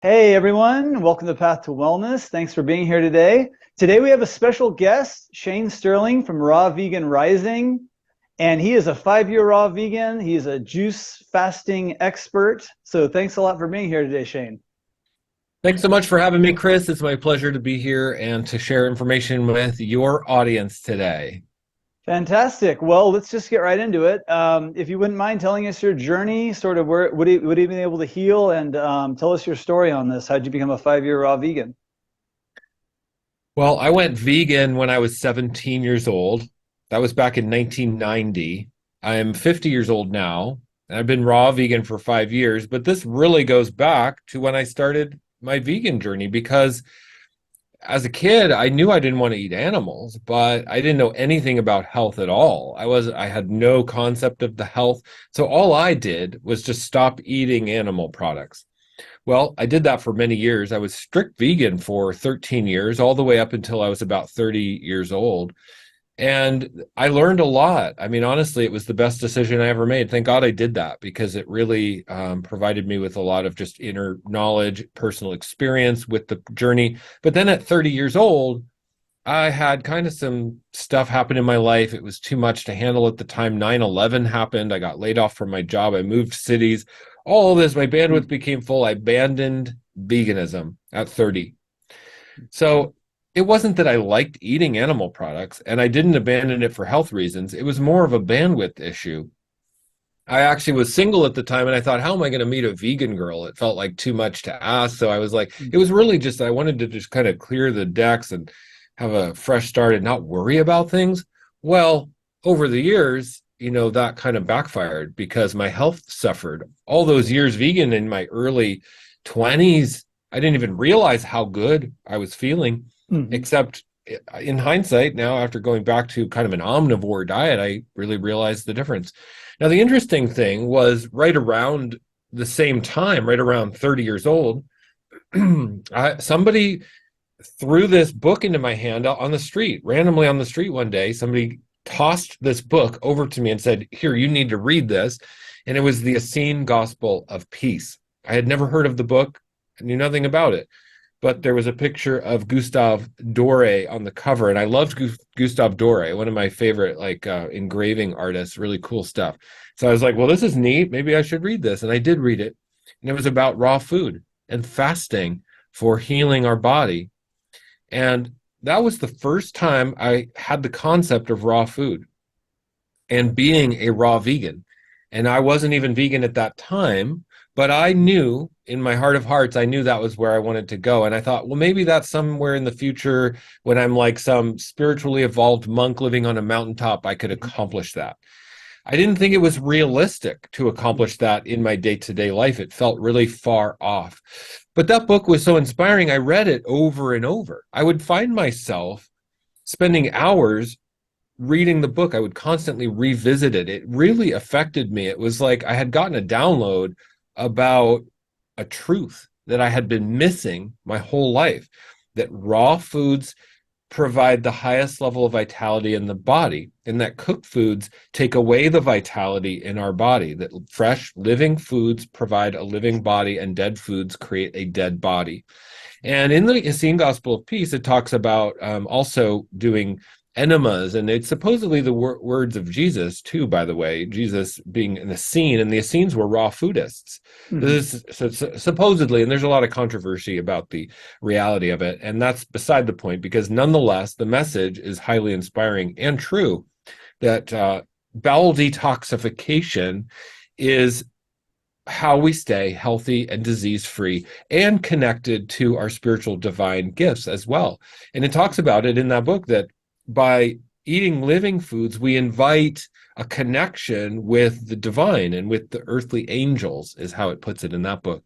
Hey everyone, welcome to Path to Wellness. Thanks for being here today. Today we have a special guest, Shane Sterling from Raw Vegan Rising, and he is a 5-year raw vegan. He is a juice fasting expert. So thanks a lot for being here today, Shane. Thanks so much for having me, Chris. It's my pleasure to be here and to share information with your audience today. Fantastic. Well, let's just get right into it. If you wouldn't mind telling us your journey, sort of where would you been able to heal, and tell us your story on this. How'd you become a 5-year raw vegan? Well, I went vegan when I was 17 years old. That was back in 1990. I'm 50 years old now, and I've been raw vegan for 5 years. But this really goes back to when I started my vegan journey because as a kid, I knew I didn't want to eat animals, but I didn't know anything about health at all. I had no concept of the health. So all I did was just stop eating animal products. Well, I did that for many years. I was strict vegan for 13 years, all the way up until I was about 30 years old. And I learned a lot. I mean, honestly, it was the best decision I ever made. Thank God I did that because it really provided me with a lot of just inner knowledge, personal experience with the journey. But then at 30 years old, I had kind of some stuff happen in my life. It was too much to handle at the time. 9/11 happened. I got laid off from my job. I moved cities. All of this, my bandwidth became full. I abandoned veganism at 30. So it wasn't that I liked eating animal products and I didn't abandon it for health reasons. It was more of a bandwidth issue. I actually was single at the time and I thought, how am I going to meet a vegan girl? It felt like too much to ask. So I was like, it was really just, I wanted to just kind of clear the decks and have a fresh start and not worry about things. Well, over the years, that kind of backfired because my health suffered. All those years vegan in my early 20s, I didn't even realize how good I was feeling, Mhm. except in hindsight, now after going back to kind of an omnivore diet, I really realized the difference. Now, the interesting thing was right around the same time, right around 30 years old, somebody threw this book into my hand on the street, randomly on the street one day. Somebody tossed this book over to me and said, "Here, you need to read this." And it was the Essene Gospel of Peace. I had never heard of the book, I knew nothing about it, but there was a picture of Gustave Doré on the cover, and I loved Gustave Doré, one of my favorite engraving artists. Really cool stuff. So I was like, "Well, this is neat. Maybe I should read this." And I did read it, and it was about raw food and fasting for healing our body. And that was the first time I had the concept of raw food and being a raw vegan. And I wasn't even vegan at that time, but I knew in my heart of hearts, I knew that was where I wanted to go. And I thought, well, maybe that's somewhere in the future when I'm like some spiritually evolved monk living on a mountaintop, I could accomplish that. I didn't think it was realistic to accomplish that in my day to day life. It felt really far off. But that book was so inspiring. I read it over and over. I would find myself spending hours reading the book. I would constantly revisit it. It really affected me. It was like I had gotten a download about a truth that I had been missing my whole life, that raw foods provide the highest level of vitality in the body, and that cooked foods take away the vitality in our body, that fresh living foods provide a living body and dead foods create a dead body. And in the Essene Gospel of Peace, it talks about also doing enemas, and it's supposedly the words of Jesus too, by the way, Jesus being an Essene, and the Essenes were raw foodists. Mhm. This is supposedly, and there's a lot of controversy about the reality of it, and that's beside the point, because nonetheless the message is highly inspiring and true, that bowel detoxification is how we stay healthy and disease free and connected to our spiritual divine gifts as well. And it talks about it in that book that by eating living foods, we invite a connection with the divine and with the earthly angels, is how it puts it in that book.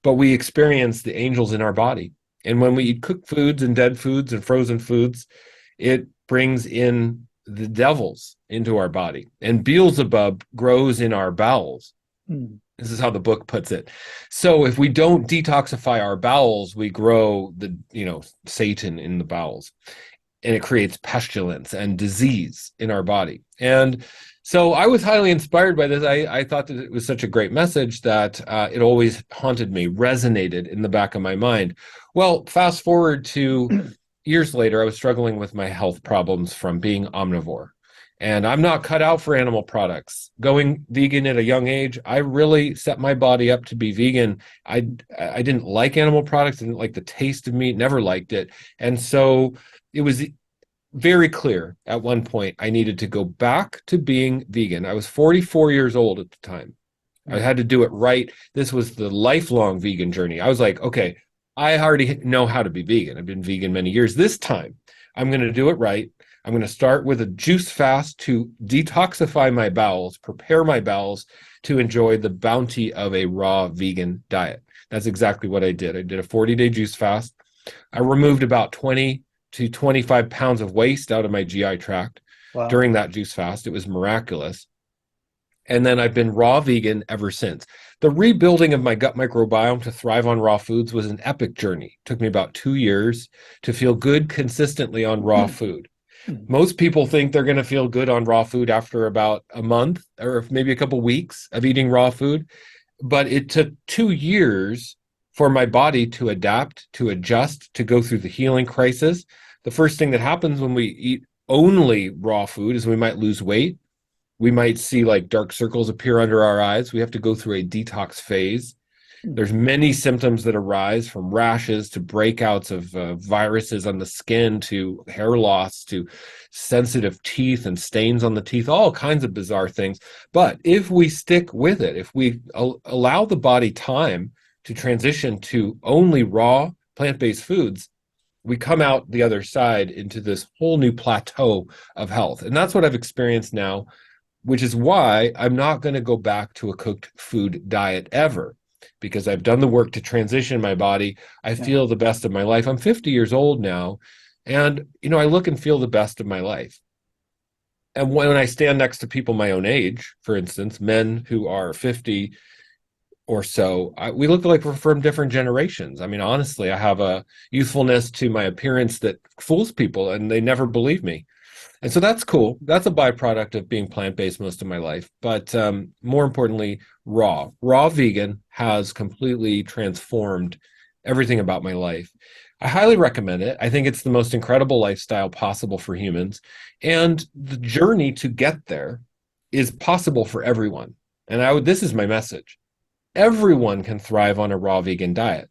But we experience the angels in our body. And when we eat cooked foods and dead foods and frozen foods, it brings in the devils into our body. And Beelzebub grows in our bowels. Mhm. This is how the book puts it. So if we don't detoxify our bowels, we grow Satan in the bowels, and it creates pestilence and disease in our body. And So I was highly inspired by this. I thought that it was such a great message that it always haunted me, resonated in the back of my mind. Well, fast forward to years later, I was struggling with my health problems from being omnivore. And I'm not cut out for animal products. Going vegan at a young age, I really set my body up to be vegan. I didn't like animal products, didn't like the taste of meat, never liked it. And so it was very clear at one point I needed to go back to being vegan. I was 44 years old at the time. I had to do it right. This was the lifelong vegan journey. I was like, okay, I already know how to be vegan. I've been vegan many years. This time, I'm going to do it right. I'm going to start with a juice fast to detoxify my bowels, prepare my bowels to enjoy the bounty of a raw vegan diet. That's exactly what I did. I did a 40-day juice fast. I removed about 20 to 25 pounds of waste out of my GI tract during that juice fast. It was miraculous. And then I've been raw vegan ever since. The rebuilding of my gut microbiome to thrive on raw foods was an epic journey. It took me about 2 years to feel good consistently on raw food. Most people think they're going to feel good on raw food after about a month or maybe a couple weeks of eating raw food. But it took 2 years for my body to adapt, to adjust, to go through the healing crisis. The first thing that happens when we eat only raw food is we might lose weight. We might see like dark circles appear under our eyes. We have to go through a detox phase. There's many symptoms that arise, from rashes to breakouts of viruses on the skin to hair loss to sensitive teeth and stains on the teeth, all kinds of bizarre things. But if we stick with it, if we allow the body time to transition to only raw plant-based foods, we come out the other side into this whole new plateau of health. And that's what I've experienced now, which is why I'm not going to go back to a cooked food diet ever, because I've done the work to transition my body. I feel the best of my life. I'm 50 years old now, and I look and feel the best of my life. And when I stand next to people my own age, for instance, men who are 50 or so, we look like we're from different generations. I mean, honestly, I have a youthfulness to my appearance that fools people, and they never believe me. And so that's cool. That's a byproduct of being plant-based most of my life. But more importantly, raw vegan has completely transformed everything about my life. I highly recommend it. I think it's the most incredible lifestyle possible for humans. And the journey to get there is possible for everyone. And this is my message. Everyone can thrive on a raw vegan diet.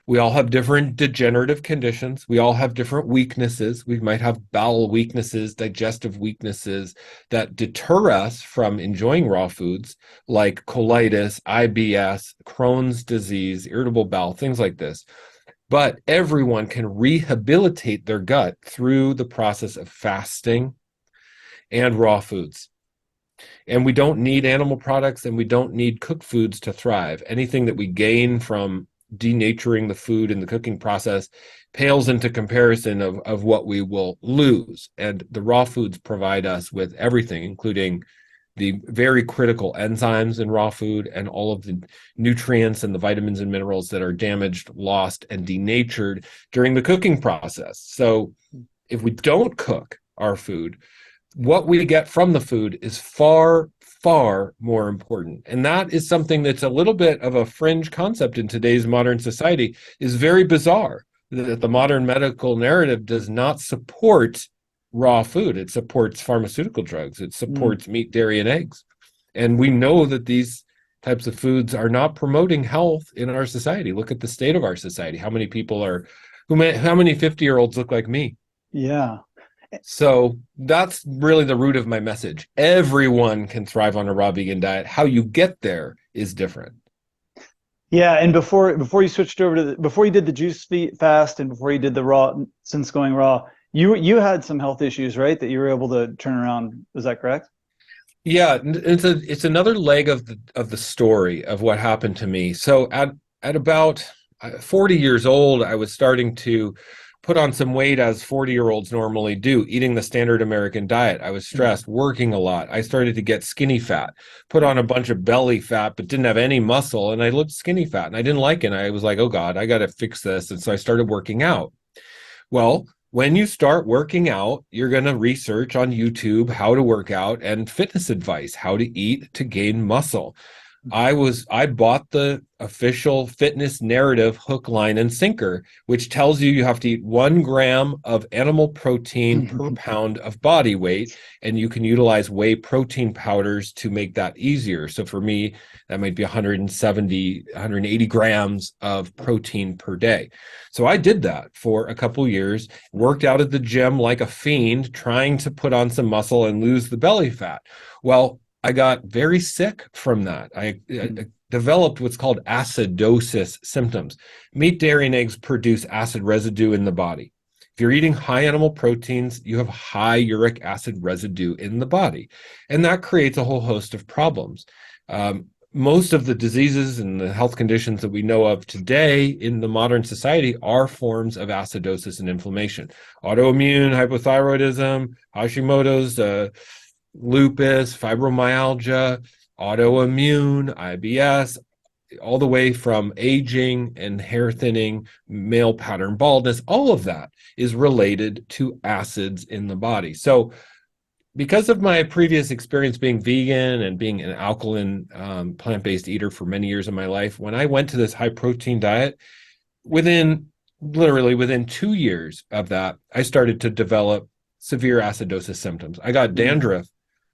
We all have different degenerative conditions. We all have different weaknesses. We might have bowel weaknesses, digestive weaknesses that deter us from enjoying raw foods, like colitis, IBS, Crohn's disease, irritable bowel, things like this. But everyone can rehabilitate their gut through the process of fasting and raw foods. And we don't need animal products, and we don't need cooked foods to thrive. Anything that we gain from denaturing the food in the cooking process pales into comparison of what we will lose. And the raw foods provide us with everything, including the very critical enzymes in raw food and all of the nutrients and the vitamins and minerals that are damaged, lost, and denatured during the cooking process. So if we don't cook our food, what we get from the food is far, far more important. And that is something that's a little bit of a fringe concept in today's modern society. Is very bizarre that the modern medical narrative does not support raw food. It supports pharmaceutical drugs. It supports meat, dairy, and eggs. And we know that these types of foods are not promoting health in our society. Look at the state of our society. How many people how many 50-year-olds look like me? Yeah. So that's really the root of my message. Everyone can thrive on a raw vegan diet. How you get there is different. Yeah, and before you switched over to before you did the juice fast and before you did the raw, since going raw, you had some health issues, right? That you were able to turn around. Is that correct? Yeah, it's another leg of the story of what happened to me. So at about 40 years old, I was starting to put on some weight, as 40-year-olds normally do, eating the standard American diet. I was stressed, working a lot. I started to get skinny fat, put on a bunch of belly fat, but didn't have any muscle. And I looked skinny fat and I didn't like it. And I was like, oh God, I got to fix this. And so I started working out. Well, when you start working out, you're going to research on YouTube how to work out and fitness advice, how to eat to gain muscle. I bought the official fitness narrative hook, line, and sinker, which tells you have to eat 1 gram of animal protein per pound of body weight, and you can utilize whey protein powders to make that easier. So for me, that might be 170, 180 grams of protein per day. So I did that for a couple years, worked out at the gym like a fiend, trying to put on some muscle and lose the belly fat. Well, I got very sick from that. I developed what's called acidosis symptoms. Meat, dairy, and eggs produce acid residue in the body. If you're eating high animal proteins, you have high uric acid residue in the body. And that creates a whole host of problems. Most of the diseases and the health conditions that we know of today in the modern society are forms of acidosis and inflammation. Autoimmune, hypothyroidism, Hashimoto's, lupus, fibromyalgia, autoimmune, IBS, all the way from aging and hair thinning, male pattern baldness, all of that is related to acids in the body. So because of my previous experience being vegan and being an alkaline plant-based eater for many years of my life, when I went to this high protein diet, literally within 2 years of that, I started to develop severe acidosis symptoms. I got dandruff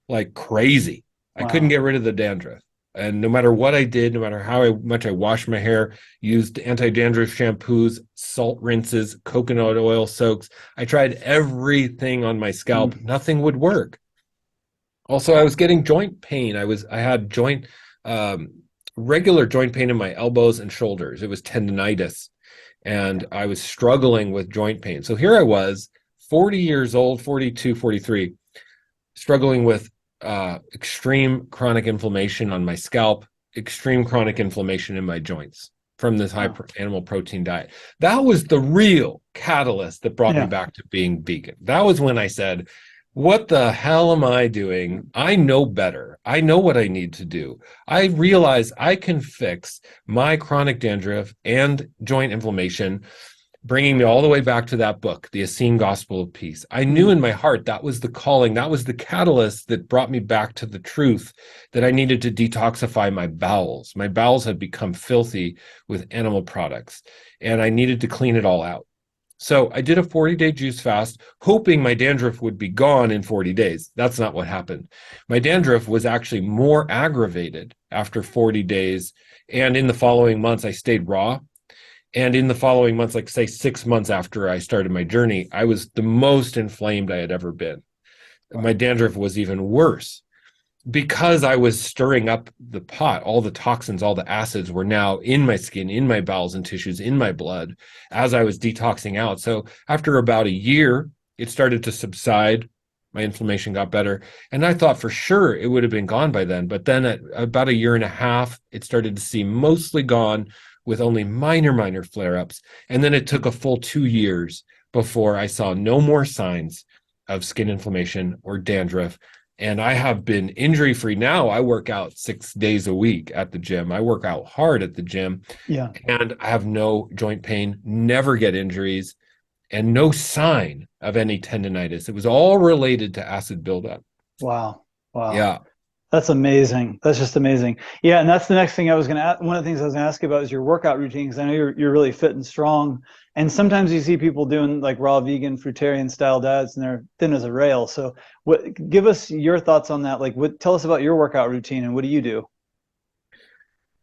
like crazy. I couldn't get rid of the dandruff. And no matter what I did, no matter how much I washed my hair, used anti-dandruff shampoos, salt rinses, coconut oil soaks, I tried everything on my scalp. Nothing would work. Also, I was getting joint pain. I had regular joint pain in my elbows and shoulders. It was tendonitis. And I was struggling with joint pain. So here I was, 40 years old, 42, 43, struggling with extreme chronic inflammation on my scalp, extreme chronic inflammation in my joints from this high animal protein diet. That was the real catalyst that brought me back to being vegan. That was when I said, what the hell am I doing? I know better. I know what I need to do. I realize I can fix my chronic dandruff and joint inflammation, bringing me all the way back to that book, The Essene Gospel of Peace. I knew in my heart that was the calling, that was the catalyst that brought me back to the truth that I needed to detoxify my bowels. My bowels had become filthy with animal products, and I needed to clean it all out. So I did a 40-day juice fast, hoping my dandruff would be gone in 40 days. That's not what happened. My dandruff was actually more aggravated after 40 days, and in the following months, I stayed raw. And in the following months, like say 6 months after I started my journey, I was the most inflamed I had ever been. My dandruff was even worse because I was stirring up the pot. All the toxins, all the acids were now in my skin, in my bowels and tissues, in my blood as I was detoxing out. So after about a year, it started to subside. My inflammation got better. And I thought for sure it would have been gone by then. But then at about a year and a half, it started to seem mostly gone, with only minor flare-ups. And then it took a full 2 years before I saw no more signs of skin inflammation or dandruff. And I have been injury-free now. I work out 6 days a week at the gym. I work out hard at the gym. Yeah. And I have no joint pain, never get injuries, and no sign of any tendonitis. It was all related to acid buildup. Wow. Yeah. That's amazing. That's just amazing. Yeah, and that's the next thing I was going to ask. One of the things I was going to ask you about is your workout routine, because I know you're really fit and strong. And sometimes you see people doing like raw vegan, fruitarian style diets, and they're thin as a rail. So, give us your thoughts on that. Like, tell us about your workout routine and what do you do?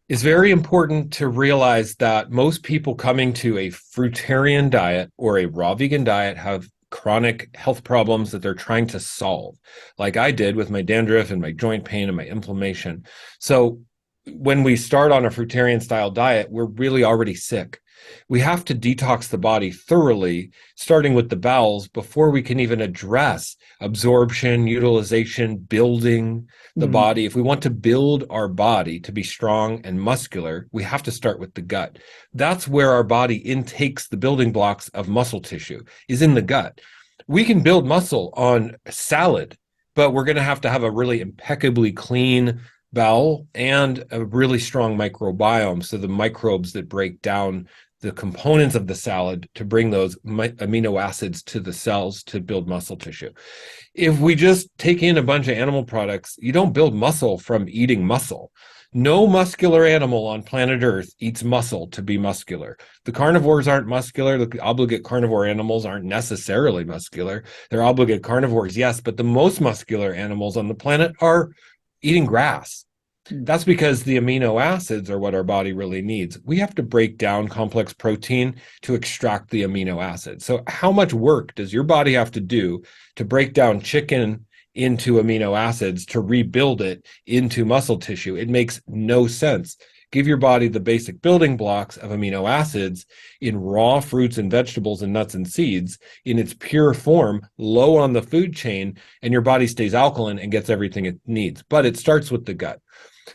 It's very important to realize that most people coming to a fruitarian diet or a raw vegan diet have chronic health problems that they're trying to solve, like I did with my dandruff and my joint pain and my inflammation. So when we start on a fruitarian style diet, we're really already sick. We have to detox the body thoroughly, starting with the bowels, before we can even address absorption, utilization, building the body. If we want to build our body to be strong and muscular, we have to start with the gut. That's where our body intakes the building blocks of muscle tissue, is in the gut. We can build muscle on salad, but we're going to have a really impeccably clean bowel and a really strong microbiome, so the microbes that break down the components of the salad to bring those amino acids to the cells to build muscle tissue. If we just take in a bunch of animal products, you don't build muscle from eating muscle. No muscular animal on planet Earth eats muscle to be muscular. The carnivores aren't muscular. The obligate carnivore animals aren't necessarily muscular. They're obligate carnivores, yes, but the most muscular animals on the planet are eating grass. That's because the amino acids are what our body really needs. We have to break down complex protein to extract the amino acids. So how much work does your body have to do to break down chicken into amino acids to rebuild it into muscle tissue? It makes no sense. Give your body the basic building blocks of amino acids in raw fruits and vegetables and nuts and seeds in its pure form, low on the food chain, and your body stays alkaline and gets everything it needs. But it starts with the gut.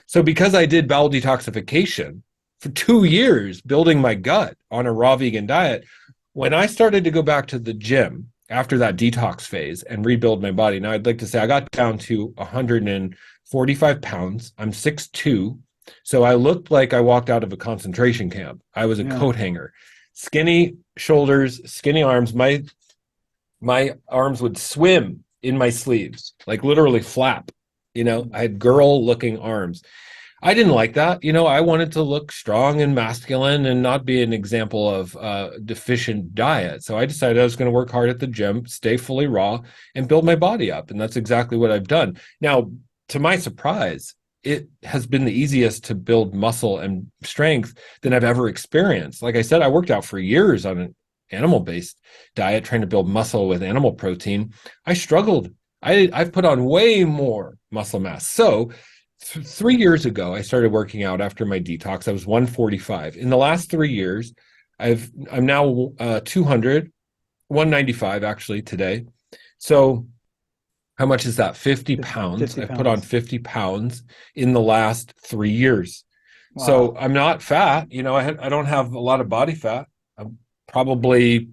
So because I did bowel detoxification for 2 years, building my gut on a raw vegan diet, when I started to go back to the gym after that detox phase and rebuild my body, now I'd like to say I got down to 145 pounds. I'm 6'2". So I looked like I walked out of a concentration camp. I was a coat hanger, skinny shoulders, skinny arms. My arms would swim in my sleeves, like literally flap. I had girl-looking arms. I didn't like that. I wanted to look strong and masculine and not be an example of deficient diet. So I decided I was going to work hard at the gym, stay fully raw, and build my body up. And that's exactly what I've done. Now, to my surprise, it has been the easiest to build muscle and strength than I've ever experienced. Like I said, I worked out for years on an animal-based diet, trying to build muscle with animal protein. I struggled. I've put on way more muscle mass. So 3 years ago, I started working out after my detox. I was 145. In the last 3 years, I'm now 200, 195 actually today. So how much is that? 50 pounds. 50 I pounds. put on 50 pounds in the last 3 years. Wow. So I'm not fat. I don't have a lot of body fat. I'm probably,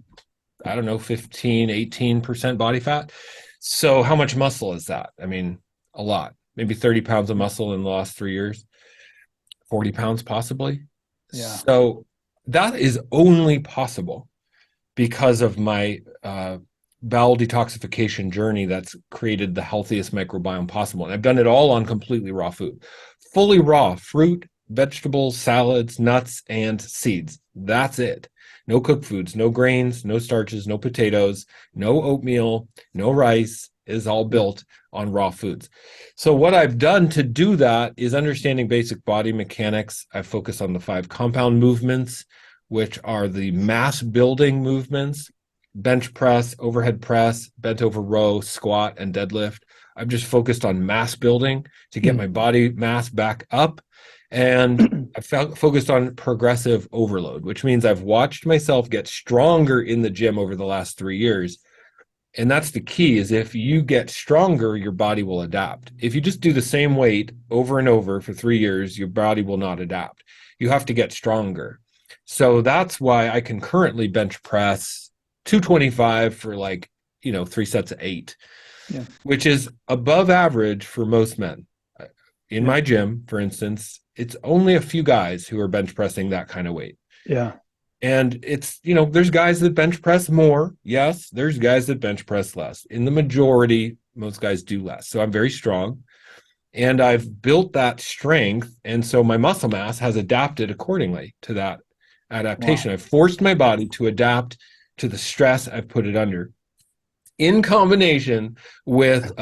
15, 18% body fat. So how much muscle is that? I mean, a lot. Maybe 30 pounds of muscle in the last 3 years, 40 pounds possibly. Yeah. So that is only possible because of my bowel detoxification journey that's created the healthiest microbiome possible. And I've done it all on completely raw food, fully raw fruit, vegetables, salads, nuts, and seeds. That's it. No cooked foods, no grains, no starches, no potatoes, no oatmeal, no rice. Is all built on raw foods. So what I've done to do that is understanding basic body mechanics. I focus on the 5 compound movements, which are the mass building movements: bench press, overhead press, bent over row, squat, and deadlift. I've just focused on mass building to get my body mass back up. And I focused on progressive overload, which means I've watched myself get stronger in the gym over the last 3 years. And that's the key, is if you get stronger, your body will adapt. If you just do the same weight over and over for 3 years, your body will not adapt. You have to get stronger. So that's why I can currently bench press 225 for 3 sets of 8, which is above average for most men. In my gym, for instance, it's only a few guys who are bench pressing that kind of weight. Yeah. And it's, there's guys that bench press more. Yes, there's guys that bench press less. In the majority, most guys do less. So I'm very strong. And I've built that strength. And so my muscle mass has adapted accordingly to that adaptation. Wow. I've forced my body to adapt to the stress I've put it under. In combination with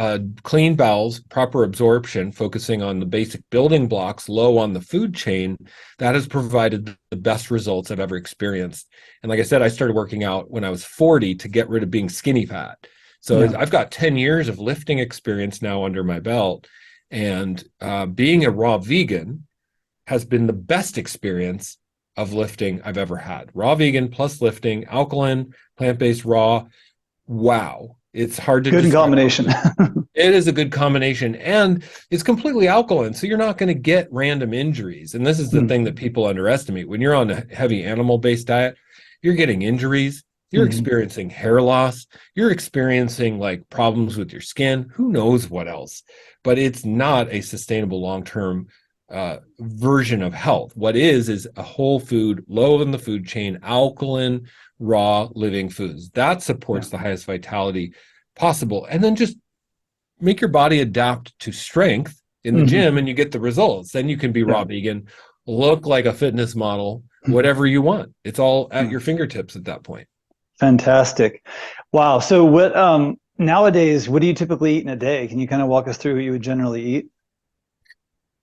clean bowels, proper absorption, focusing on the basic building blocks, low on the food chain, that has provided the best results I've ever experienced. And like I said, I started working out when I was 40 to get rid of being skinny fat. So I've got 10 years of lifting experience now under my belt. And being a raw vegan has been the best experience of lifting I've ever had. Raw vegan plus lifting, alkaline, plant-based, raw. Wow. It's hard to Good combination. It is a good combination, and it's completely alkaline, so you're not going to get random injuries. And this is the thing that people underestimate. When you're on a heavy animal-based diet, you're getting injuries, you're experiencing hair loss, you're experiencing problems with your skin, who knows what else. But it's not a sustainable long-term version of health. What is a whole food, low in the food chain, alkaline, raw living foods. That supports the highest vitality possible. And then just make your body adapt to strength in the gym and you get the results. Then you can be raw vegan, look like a fitness model, whatever you want. It's all at your fingertips at that point. Fantastic. Wow. So what nowadays, what do you typically eat in a day? Can you kind of walk us through what you would generally eat?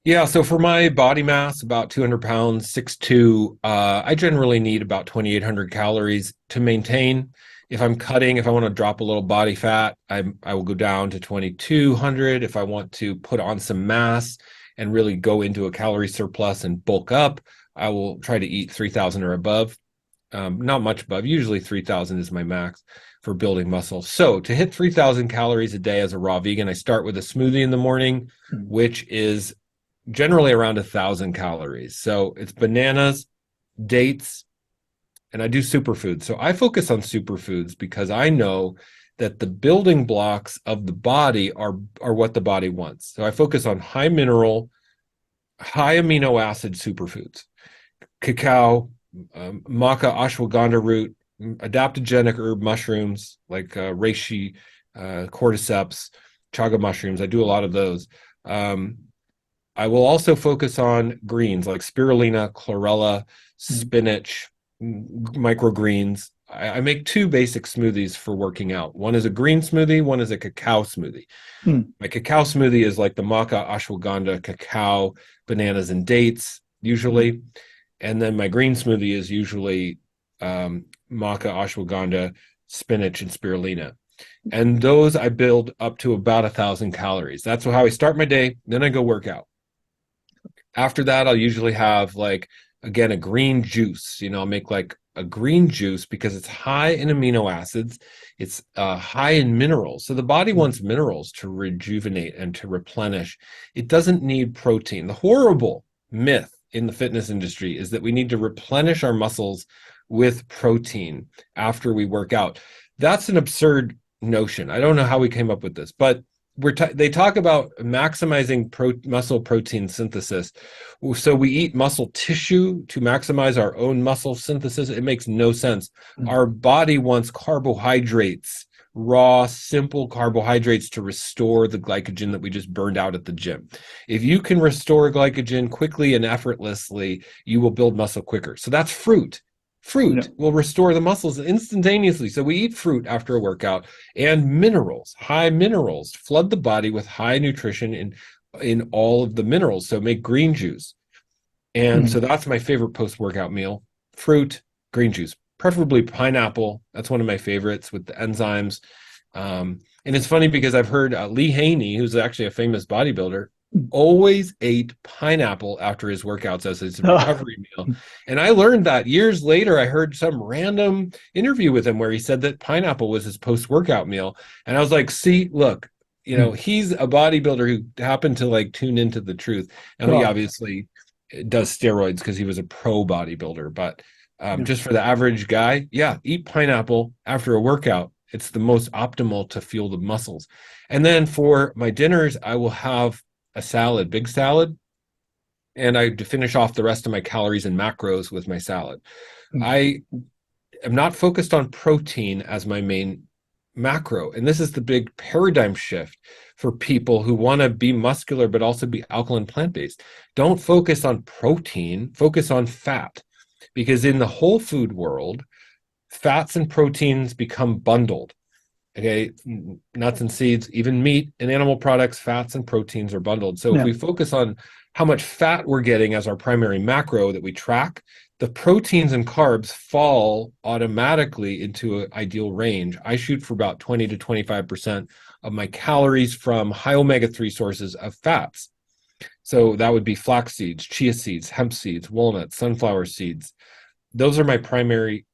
Yeah, so for my body mass, about 200 pounds, 6'2", I generally need about 2,800 calories to maintain. If I'm cutting, if I want to drop a little body fat, I will go down to 2,200. If I want to put on some mass and really go into a calorie surplus and bulk up, I will try to eat 3,000 or above. Not much above. Usually 3,000 is my max for building muscle. So to hit 3,000 calories a day as a raw vegan, I start with a smoothie in the morning, which is generally around 1,000 calories. So it's bananas, dates, and I do superfoods. So I focus on superfoods because I know that the building blocks of the body are what the body wants. So I focus on high mineral, high amino acid superfoods, cacao, maca, ashwagandha root, adaptogenic herb mushrooms like reishi, cordyceps, chaga mushrooms. I do a lot of those. I will also focus on greens like spirulina, chlorella, spinach, microgreens. I make two basic smoothies for working out. One is a green smoothie, one is a cacao smoothie. My cacao smoothie is like the maca, ashwagandha, cacao, bananas, and dates, usually. And then my green smoothie is usually maca, ashwagandha, spinach, and spirulina. And those I build up to about 1,000 calories. That's how I start my day. Then I go work out. After that, I'll usually have again, a green juice. I'll make like a green juice because it's high in amino acids. It's high in minerals. So the body wants minerals to rejuvenate and to replenish. It doesn't need protein. The horrible myth in the fitness industry is that we need to replenish our muscles with protein after we work out. That's an absurd notion. I don't know how we came up with this, but they talk about maximizing muscle protein synthesis. So we eat muscle tissue to maximize our own muscle synthesis. It makes no sense. Our body wants carbohydrates, raw, simple carbohydrates to restore the glycogen that we just burned out at the gym. If you can restore glycogen quickly and effortlessly, you will build muscle quicker. So that's fruit. Fruit will restore the muscles instantaneously. So we eat fruit after a workout, and minerals, high minerals, flood the body with high nutrition in all of the minerals. So make green juice. And so that's my favorite post-workout meal: fruit, green juice, preferably pineapple. That's one of my favorites with the enzymes. And it's funny because I've heard Lee Haney, who's actually a famous bodybuilder, always ate pineapple after his workouts as his recovery meal. And I learned that years later. I heard some random interview with him where he said that pineapple was his post-workout meal. And I was like, see, look, he's a bodybuilder who happened to tune into the truth. And he obviously does steroids because he was a pro bodybuilder. But just for the average guy, eat pineapple after a workout. It's the most optimal to fuel the muscles. And then for my dinners, I will have a salad, big salad, and I finish off the rest of my calories and macros with my salad. I am not focused on protein as my main macro, and this is the big paradigm shift for people who want to be muscular but also be alkaline plant-based. Don't focus on protein, focus on fat, because in the whole food world, fats and proteins become bundled. Okay, nuts and seeds, even meat and animal products, fats and proteins are bundled. So if we focus on how much fat we're getting as our primary macro that we track, the proteins and carbs fall automatically into an ideal range. I shoot for about 20 to 25% of my calories from high omega-3 sources of fats. So that would be flax seeds, chia seeds, hemp seeds, walnuts, sunflower seeds. Those are my primary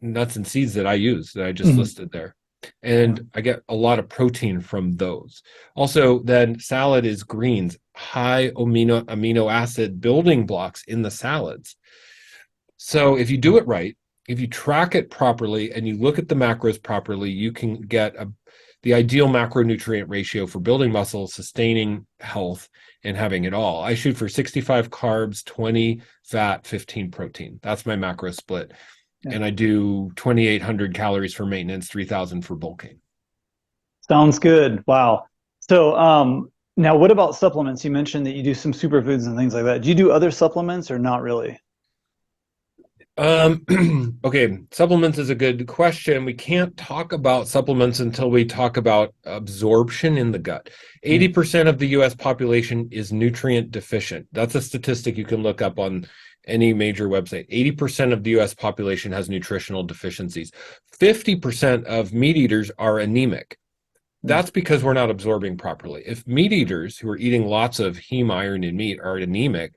nuts and seeds that I use that I just listed there. And I get a lot of protein from those. Also, then salad is greens, high amino acid building blocks in the salads. So if you do it right, if you track it properly and you look at the macros properly, you can get the ideal macronutrient ratio for building muscle, sustaining health, and having it all. I shoot for 65 carbs, 20 fat, 15 protein. That's my macro split. Yeah. And I do 2,800 calories for maintenance, 3,000 for bulking. Sounds good. Wow. So now what about supplements? You mentioned that you do some superfoods and things like that. Do you do other supplements or not really? Okay, supplements is a good question. We can't talk about supplements until we talk about absorption in the gut. 80% of the US population is nutrient deficient. That's a statistic you can look up on any major website. 80% of the US population has nutritional deficiencies. 50% of meat eaters are anemic. That's because we're not absorbing properly. If meat eaters who are eating lots of heme, iron, and meat are anemic,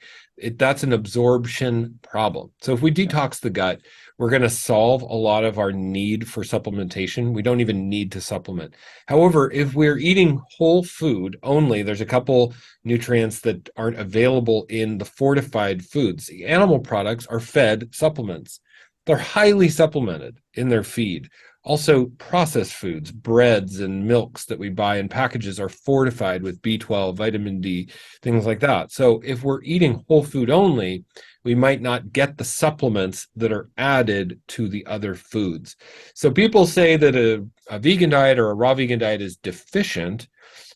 that's an absorption problem. So if we detox the gut, we're going to solve a lot of our need for supplementation. We don't even need to supplement. However, if we're eating whole food only, there's a couple nutrients that aren't available in the fortified foods. The animal products are fed supplements. They're highly supplemented in their feed. Also, processed foods, breads and milks that we buy in packages are fortified with B12, vitamin D, things like that. So if we're eating whole food only, we might not get the supplements that are added to the other foods. So people say that a vegan diet or a raw vegan diet is deficient,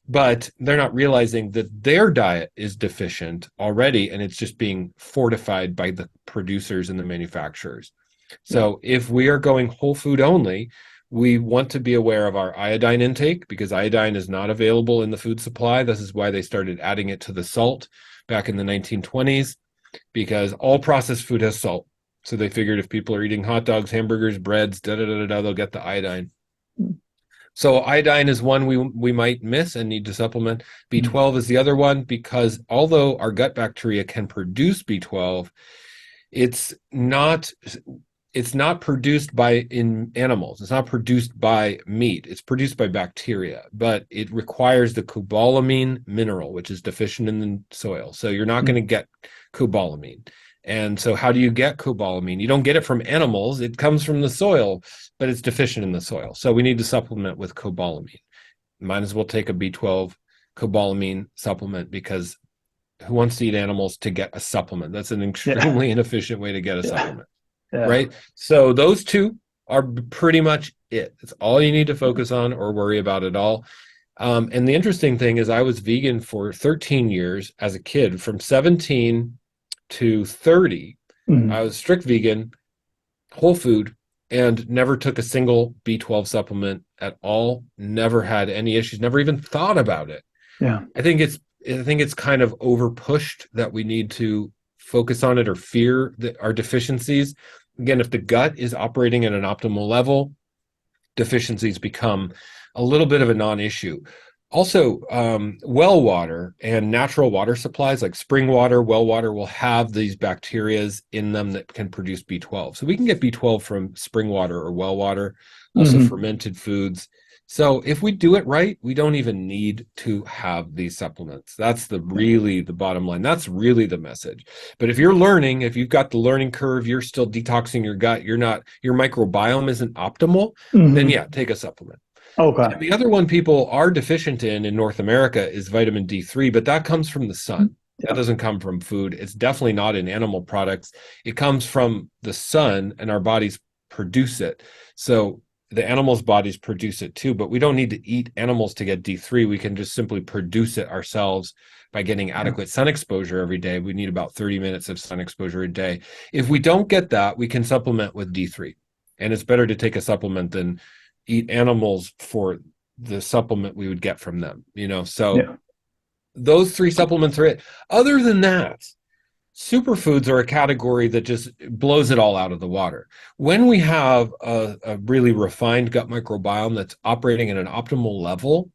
but they're not realizing that their diet is deficient already, and it's just being fortified by the producers and the manufacturers. So if we are going whole food only, we want to be aware of our iodine intake, because iodine is not available in the food supply. This is why they started adding it to the salt back in the 1920s, because all processed food has salt. So they figured if people are eating hot dogs, hamburgers, breads, they'll get the iodine. So iodine is one we might miss and need to supplement. B12 is the other one, because although our gut bacteria can produce B12, it's not produced in animals. It's not produced by meat. It's produced by bacteria, but it requires the cobalamin mineral, which is deficient in the soil. So you're not going to get cobalamin. And so how do you get cobalamin? You don't get it from animals. It comes from the soil, but it's deficient in the soil. So we need to supplement with cobalamin. Might as well take a B12 cobalamin supplement, because who wants to eat animals to get a supplement? That's an extremely inefficient way to get a supplement. Yeah. Right? So those two are pretty much it. It's all you need to focus on or worry about at all. And the interesting thing is I was vegan for 13 years as a kid. From 17 to 30, I was strict vegan, whole food, and never took a single B12 supplement at all. Never had any issues, never even thought about it. Yeah. I think it's kind of over pushed that we need to focus on it or fear our deficiencies. Again, if the gut is operating at an optimal level, deficiencies become a little bit of a non-issue. Also, well water and natural water supplies like spring water, well water will have these bacteria in them that can produce B12. So we can get B12 from spring water or well water, also fermented foods. So if we do it right, we don't even need to have these supplements. That's the bottom line. That's really the message. But if you've got the learning curve, you're still detoxing your gut, your microbiome isn't optimal, then take a supplement. Okay. And the other one people are deficient in North America is vitamin D3, but that comes from the sun. That doesn't come from food. It's definitely not in animal products. It comes from the sun, and our bodies produce it. So the animals' bodies produce it too, but we don't need to eat animals to get D3. We can just simply produce it ourselves by getting adequate sun exposure every day. We need about 30 minutes of sun exposure a day. If we don't get that, we can supplement with D3. And it's better to take a supplement than eat animals for the supplement we would get from them, So those three supplements are it. Other than that, superfoods are a category that just blows it all out of the water. When we have a really refined gut microbiome that's operating at an optimal level,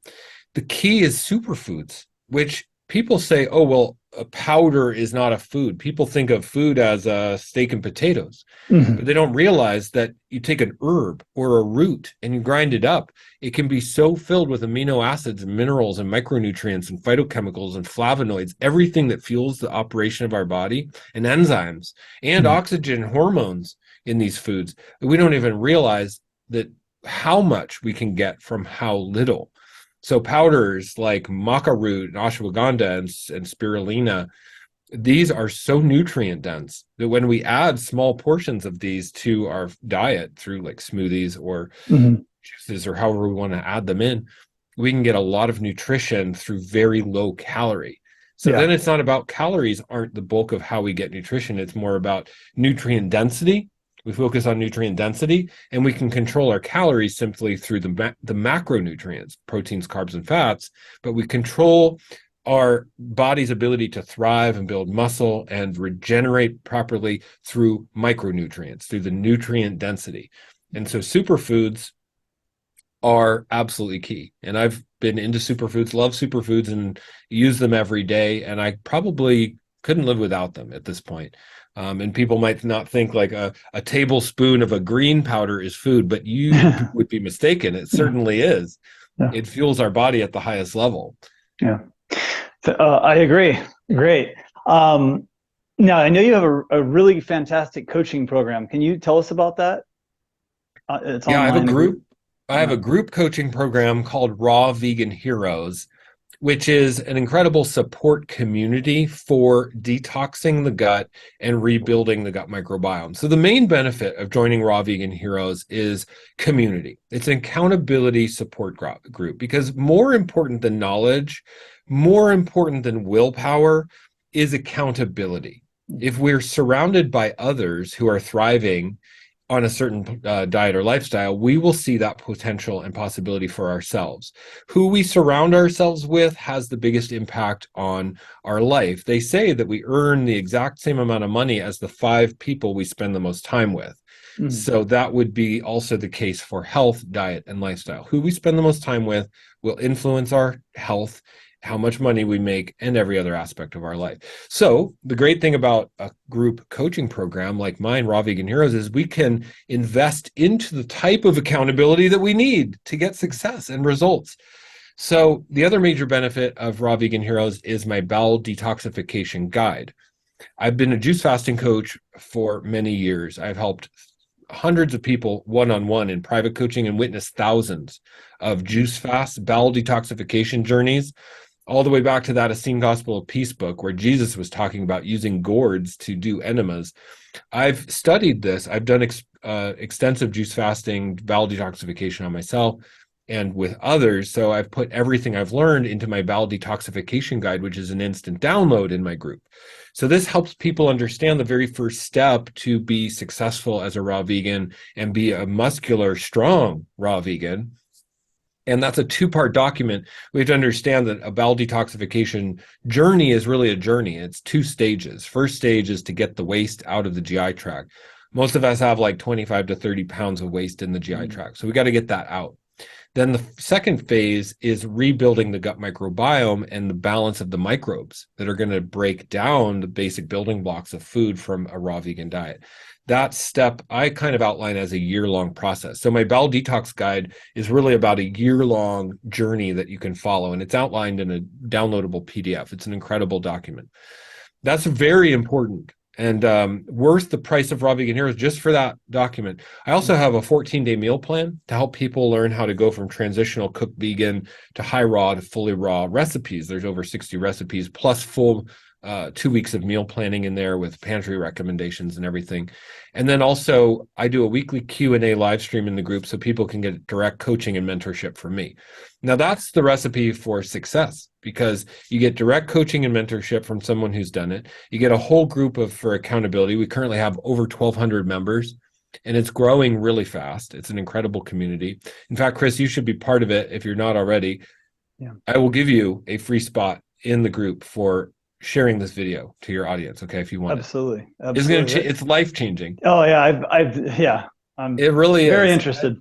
the key is superfoods, which people say, oh, well, a powder is not a food. People think of food as steak and potatoes, but they don't realize that you take an herb or a root and you grind it up. It can be so filled with amino acids and minerals and micronutrients and phytochemicals and flavonoids, everything that fuels the operation of our body, and enzymes and oxygen hormones in these foods. We don't even realize that how much we can get from how little. So powders like maca root and ashwagandha and spirulina, these are so nutrient dense that when we add small portions of these to our diet through like smoothies or juices or however we want to add them in, we can get a lot of nutrition through very low calorie. So then it's not about calories aren't the bulk of how we get nutrition. It's more about nutrient density. We focus on nutrient density, and we can control our calories simply through the macronutrients, proteins, carbs, and fats, but we control our body's ability to thrive and build muscle and regenerate properly through micronutrients, through the nutrient density. And so superfoods are absolutely key. And I've been into superfoods, love superfoods, and use them every day. And I probably couldn't live without them at this point. And people might not think like a tablespoon of a green powder is food, but you would be mistaken. It certainly is. Yeah. It fuels our body at the highest level. Yeah, I agree. Great. Now, I know you have a really fantastic coaching program. Can you tell us about that? It's online. I have a group. I have a group coaching program called Raw Vegan Heroes, which is an incredible support community for detoxing the gut and rebuilding the gut microbiome. So the main benefit of joining Raw Vegan Heroes is community. It's an accountability support group, because more important than knowledge, more important than willpower is accountability. If we're surrounded by others who are thriving on a certain diet or lifestyle, we will see that potential and possibility for ourselves. Who we surround ourselves with has the biggest impact on our life. They say that we earn the exact same amount of money as the 5 people we spend the most time with. Mm-hmm. So that would be also the case for health, diet, and lifestyle. Who we spend the most time with will influence our health, how much money we make, and every other aspect of our life. So the great thing about a group coaching program like mine, Raw Vegan Heroes, is we can invest into the type of accountability that we need to get success and results. So the other major benefit of Raw Vegan Heroes is my bowel detoxification guide. I've been a juice fasting coach for many years. I've helped hundreds of people one-on-one in private coaching and witnessed thousands of juice fast bowel detoxification journeys, all the way back to that Essene Gospel of Peace book where Jesus was talking about using gourds to do enemas. I've studied this. I've done extensive juice fasting, bowel detoxification on myself and with others. So I've put everything I've learned into my bowel detoxification guide, which is an instant download in my group. So this helps people understand the very first step to be successful as a raw vegan and be a muscular, strong raw vegan. And that's a 2-part document. We have to understand that a bowel detoxification journey is really a journey. It's 2 stages. First stage is to get the waste out of the GI tract. Most of us have like 25 to 30 pounds of waste in the GI tract. So we got to get that out. Then the second phase is rebuilding the gut microbiome and the balance of the microbes that are going to break down the basic building blocks of food from a raw vegan diet. That step I kind of outline as a year-long process. So my bowel detox guide is really about a year-long journey that you can follow, and it's outlined in a downloadable PDF. It's an incredible document. That's very important and worth the price of Raw Vegan Heroes just for that document. I also have a 14-day meal plan to help people learn how to go from transitional cooked vegan to high raw to fully raw recipes. There's over 60 recipes plus full 2 weeks of meal planning in there with pantry recommendations and everything. And then also I do a weekly Q&A live stream in the group so people can get direct coaching and mentorship from me. Now that's the recipe for success, because you get direct coaching and mentorship from someone who's done it. You get a whole group for accountability. We currently have over 1,200 members and it's growing really fast. It's an incredible community. In fact, Chris, you should be part of it if you're not already. Yeah. I will give you a free spot in the group for sharing this video to your audience, okay, if you want. Absolutely. It's life-changing. Oh yeah, I'm it really very is. Interested.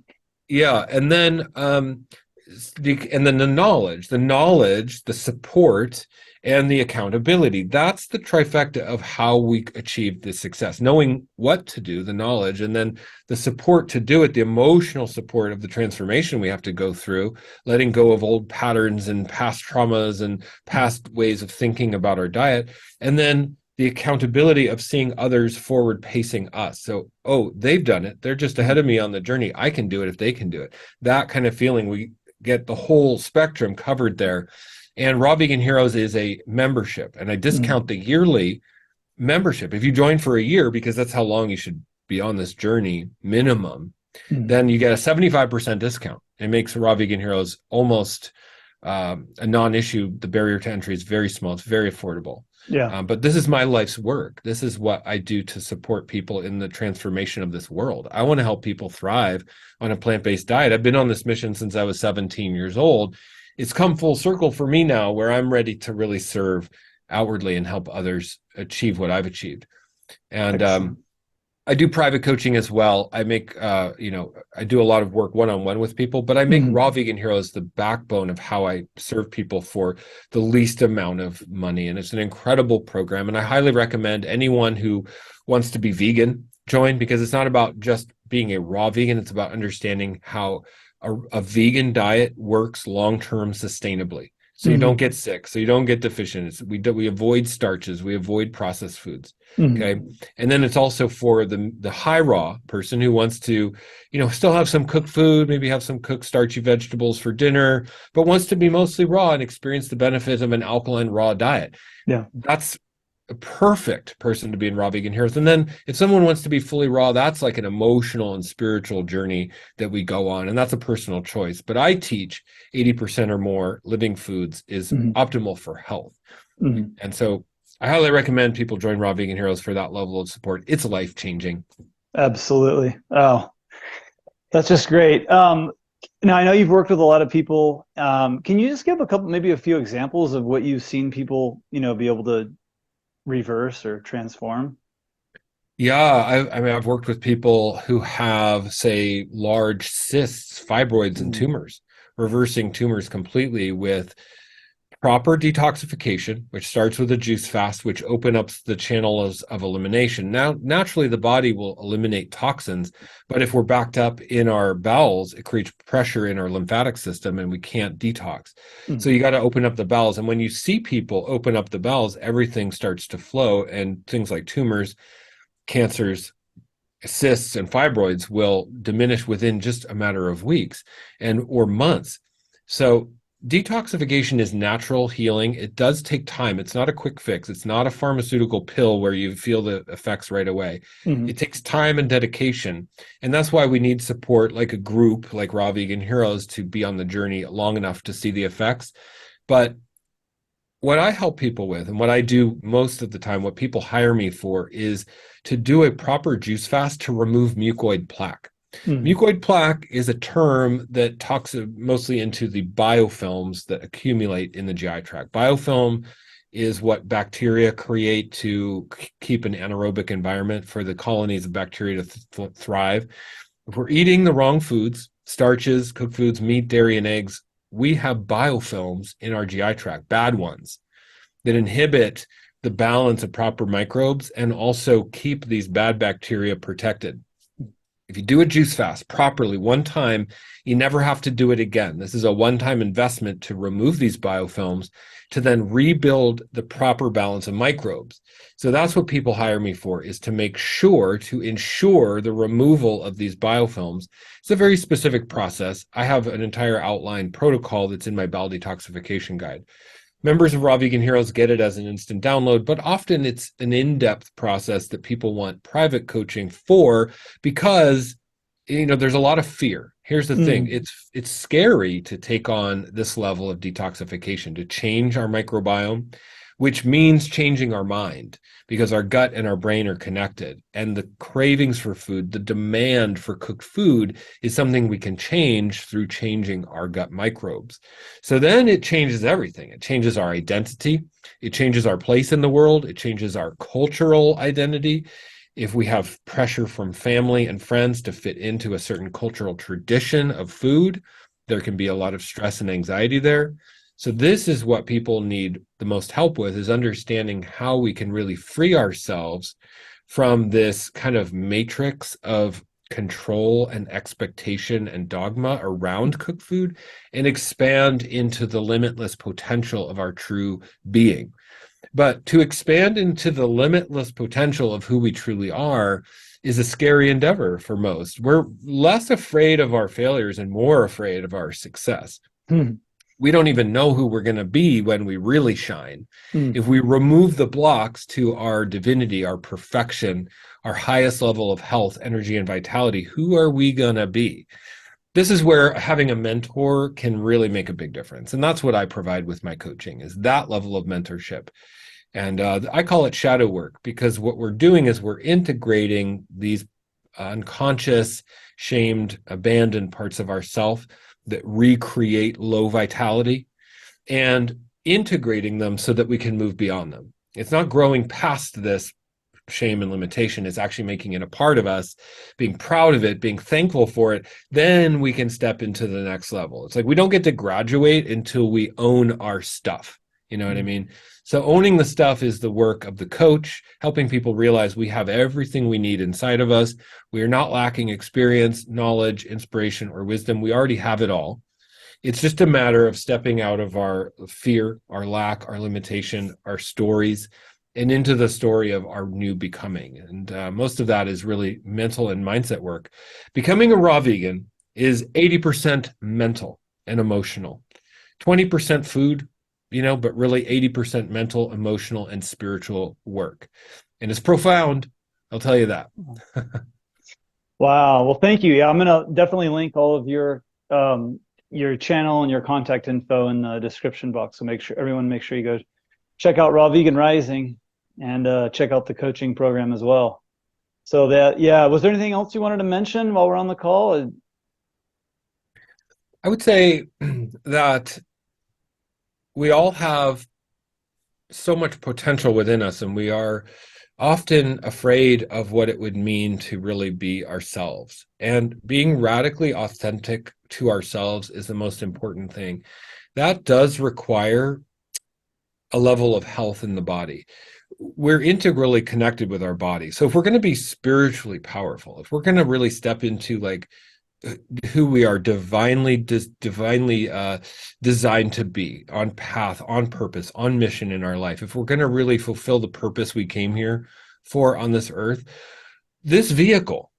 Yeah, and then the knowledge, the support, and the accountability. That's the trifecta of how we achieve this success. Knowing what to do, the knowledge, and then the support to do it, the emotional support of the transformation we have to go through, letting go of old patterns and past traumas and past ways of thinking about our diet, and then the accountability of seeing others forward pacing us. So, oh, they've done it. They're just ahead of me on the journey. I can do it if they can do it. That kind of feeling, we get the whole spectrum covered there. And Raw Vegan Heroes is a membership, and I discount the yearly membership. If you join for a year, because that's how long you should be on this journey minimum, then you get a 75% discount. It makes Raw Vegan Heroes almost a non-issue. The barrier to entry is very small. It's very affordable. Yeah. But this is my life's work. This is what I do to support people in the transformation of this world. I want to help people thrive on a plant-based diet. I've been on this mission since I was 17 years old. It's come full circle for me now, where I'm ready to really serve outwardly and help others achieve what I've achieved. And I do private coaching as well. I make, I do a lot of work one-on-one with people, but I make Raw Vegan Heroes the backbone of how I serve people for the least amount of money. And it's an incredible program. And I highly recommend anyone who wants to be vegan join, because it's not about just being a raw vegan. It's about understanding how a vegan diet works long-term sustainably. So you don't get sick, so you don't get deficient. We avoid starches, we avoid processed foods. Okay. And then it's also for the high raw person who wants to, still have some cooked food, maybe have some cooked starchy vegetables for dinner, but wants to be mostly raw and experience the benefits of an alkaline raw diet. Yeah. That's a perfect person to be in Raw Vegan Heroes. And then if someone wants to be fully raw, that's like an emotional and spiritual journey that we go on. And that's a personal choice. But I teach 80% or more living foods is optimal for health. And so I highly recommend people join Raw Vegan Heroes for that level of support. It's life-changing. Absolutely. Oh, that's just great. Now, I know you've worked with a lot of people. Can you just give maybe a few examples of what you've seen people, be able to reverse or transform? Yeah, I've worked with people who have, say, large cysts, fibroids, and tumors, reversing tumors completely with proper detoxification, which starts with a juice fast, which opens up the channels of elimination. Now, naturally, the body will eliminate toxins, but if we're backed up in our bowels, it creates pressure in our lymphatic system and we can't detox. So you got to open up the bowels. And when you see people open up the bowels, everything starts to flow, and things like tumors, cancers, cysts, and fibroids will diminish within just a matter of weeks or months. So detoxification is natural healing. It does take time. It's not a quick fix. It's not a pharmaceutical pill where you feel the effects right away. It takes time and dedication. And that's why we need support, like a group like Raw Vegan Heroes, to be on the journey long enough to see the effects. But what I help people with, and what I do most of the time, what people hire me for, is to do a proper juice fast to remove mucoid plaque. Mucoid plaque is a term that talks mostly into the biofilms that accumulate in the GI tract. Biofilm is what bacteria create to keep an anaerobic environment for the colonies of bacteria to thrive. If we're eating the wrong foods, starches, cooked foods, meat, dairy, and eggs, we have biofilms in our GI tract, bad ones, that inhibit the balance of proper microbes and also keep these bad bacteria protected. If you do a juice fast properly one time, you never have to do it again. This is a one-time investment to remove these biofilms, to then rebuild the proper balance of microbes. So that's what people hire me for, is to ensure the removal of these biofilms. It's a very specific process. I have an entire outline protocol that's in my bowel detoxification guide. Members of Raw Vegan Heroes get it as an instant download, but often it's an in-depth process that people want private coaching for, because there's a lot of fear. Here's the thing. It's scary to take on this level of detoxification, to change our microbiome, which means changing our mind, because our gut and our brain are connected. And the cravings for food, the demand for cooked food, is something we can change through changing our gut microbes. So then it changes everything. It changes our identity. It changes our place in the world. It changes our cultural identity. If we have pressure from family and friends to fit into a certain cultural tradition of food, there can be a lot of stress and anxiety there. So this is what people need the most help with, is understanding how we can really free ourselves from this kind of matrix of control and expectation and dogma around cooked food, and expand into the limitless potential of our true being. But to expand into the limitless potential of who we truly are is a scary endeavor for most. We're less afraid of our failures and more afraid of our success. Hmm. We don't even know who we're going to be when we really shine. Hmm. If we remove the blocks to our divinity, our perfection, our highest level of health, energy, and vitality, who are we going to be? This is where having a mentor can really make a big difference. And that's what I provide with my coaching, is that level of mentorship. And I call it shadow work, because what we're doing is we're integrating these unconscious, shamed, abandoned parts of ourself that recreate low vitality and integrating them so that we can move beyond them. It's not growing past this shame and limitation. It's actually making it a part of us, being proud of it, being thankful for it. Then we can step into the next level. It's like we don't get to graduate until we own our stuff. You know what I mean? So owning the stuff is the work of the coach, helping people realize we have everything we need inside of us. We are not lacking experience, knowledge, inspiration, or wisdom. We already have it all. It's just a matter of stepping out of our fear, our lack, our limitation, our stories, and into the story of our new becoming. And most of that is really mental and mindset work. Becoming a raw vegan is 80% mental and emotional, 20% food, but really 80% mental, emotional, and spiritual work. And it's profound, I'll tell you that. Wow. Well, thank you. Yeah, I'm gonna definitely link all of your channel and your contact info in the description box. So make sure you go check out Raw Vegan Rising and check out the coaching program as well. So was there anything else you wanted to mention while we're on the call? I would say that we all have so much potential within us, and we are often afraid of what it would mean to really be ourselves. And being radically authentic to ourselves is the most important thing. That does require a level of health in the body. We're integrally connected with our body. So if we're going to be spiritually powerful, if we're going to really step into like who we are divinely designed to be, on path, on purpose, on mission in our life, if we're going to really fulfill the purpose we came here for on this earth, this vehicle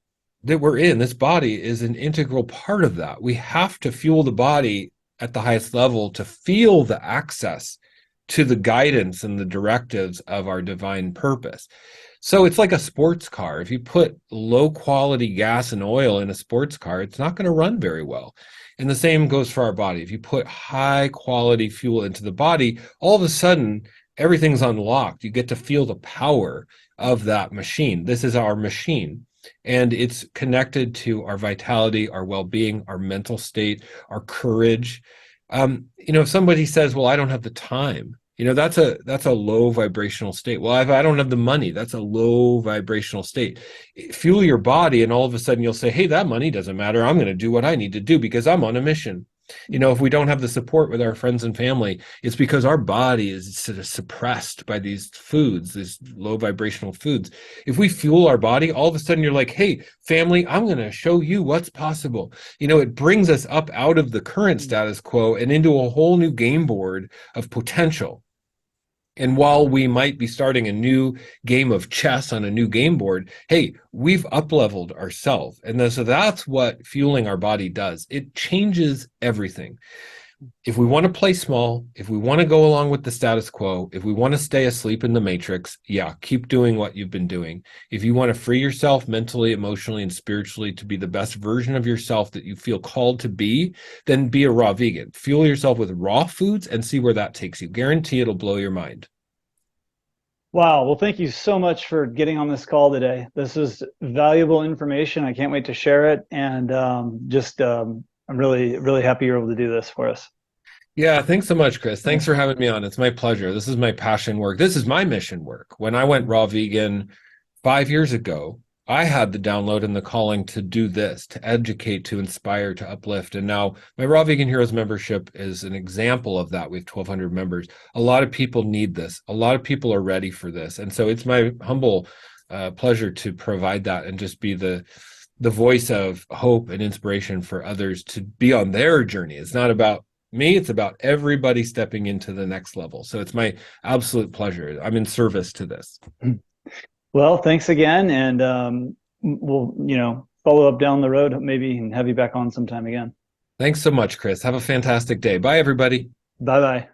that we're in, this body, is an integral part of that. We have to fuel the body at the highest level to feel the access to the guidance and the directives of our divine purpose. So it's like a sports car. If you put low quality gas and oil in a sports car, it's not going to run very well. And the same goes for our body. If you put high quality fuel into the body, all of a sudden everything's unlocked. You get to feel the power of that machine. This is our machine. And it's connected to our vitality, our well-being, our mental state, our courage. If somebody says, well, I don't have the time, that's a low vibrational state. Well, if I don't have the money, that's a low vibrational state. Fuel your body, and all of a sudden you'll say, hey, that money doesn't matter. I'm going to do what I need to do because I'm on a mission. If we don't have the support with our friends and family, it's because our body is sort of suppressed by these foods, these low vibrational foods. If we fuel our body, all of a sudden you're like, hey, family, I'm going to show you what's possible. It brings us up out of the current status quo and into a whole new game board of potential. And while we might be starting a new game of chess on a new game board, hey, we've up-leveled ourselves. And so that's what fueling our body does. It changes everything. If we want to play small, if we want to go along with the status quo, if we want to stay asleep in the matrix, keep doing what you've been doing. If you want to free yourself mentally, emotionally, and spiritually to be the best version of yourself that you feel called to be, then be a raw vegan. Fuel yourself with raw foods and see where that takes you. Guarantee it'll blow your mind. Wow. Well, thank you so much for getting on this call today. This is valuable information. I can't wait to share it. And I'm really, really happy you're able to do this for us. Yeah, thanks so much, Chris. Thanks for having me on. It's my pleasure. This is my passion work. This is my mission work. When I went raw vegan 5 years ago, I had the download and the calling to do this, to educate, to inspire, to uplift. And now my Raw Vegan Heroes membership is an example of that. We have 1,200 members. A lot of people need this. A lot of people are ready for this. And so it's my humble pleasure to provide that and just be the voice of hope and inspiration for others to be on their journey. It's not about me. It's about everybody stepping into the next level. So it's my absolute pleasure. I'm in service to this. Well, thanks again, and we'll follow up down the road maybe and have you back on sometime again. Thanks so much, Chris. Have a fantastic day. Bye, everybody. Bye bye.